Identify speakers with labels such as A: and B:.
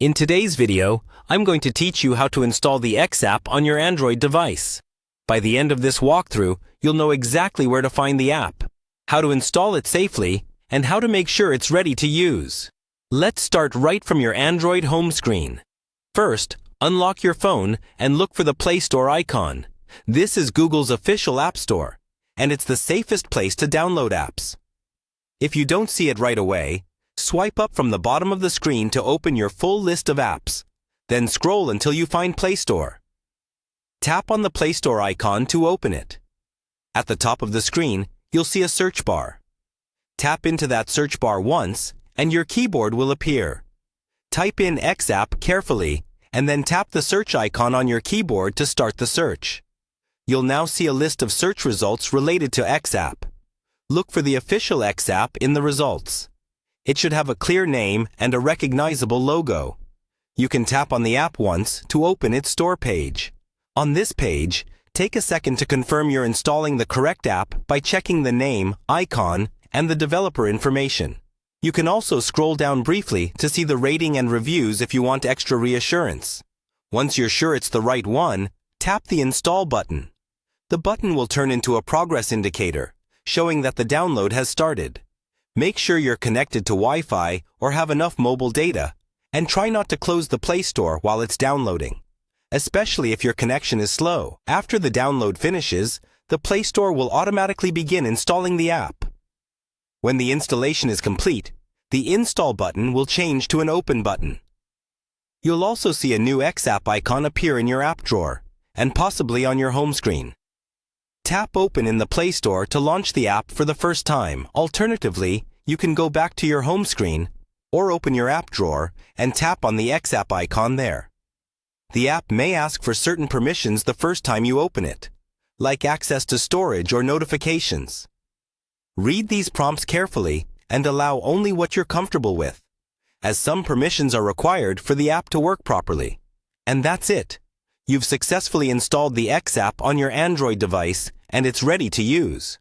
A: In today's video, I'm going to teach you how to install the X app on your Android device. By the end of this walkthrough, you'll know exactly where to find the app, how to install it safely, and how to make sure it's ready to use. Let's start right from your Android home screen. First, unlock your phone and look for the Play Store icon. This is Google's official app store, and it's the safest place to download apps. If you don't see it right away, swipe up from the bottom of the screen to open your full list of apps. Then scroll until you find Play Store. Tap on the Play Store icon to open it. At the top of the screen, you'll see a search bar. Tap into that search bar once, and your keyboard will appear. Type in X app carefully, and then tap the search icon on your keyboard to start the search. You'll now see a list of search results related to X app. Look for the official X app in the results. It should have a clear name and a recognizable logo. You can tap on the app once to open its store page. On this page, take a second to confirm you're installing the correct app by checking the name, icon, and the developer information. You can also scroll down briefly to see the rating and reviews if you want extra reassurance. Once you're sure it's the right one, tap the Install button. The button will turn into a progress indicator, showing that the download has started. Make sure you're connected to Wi-Fi or have enough mobile data, and try not to close the Play Store while it's downloading, especially if your connection is slow. After the download finishes, the Play Store will automatically begin installing the app. When the installation is complete, the Install button will change to an Open button. You'll also see a new X app icon appear in your app drawer, and possibly on your home screen. Tap Open in the Play Store to launch the app for the first time. Alternatively, you can go back to your home screen or open your app drawer and tap on the X app icon there. The app may ask for certain permissions the first time you open it, like access to storage or notifications. Read these prompts carefully and allow only what you're comfortable with, as some permissions are required for the app to work properly. And that's it. You've successfully installed the X app on your Android device, and it's ready to use.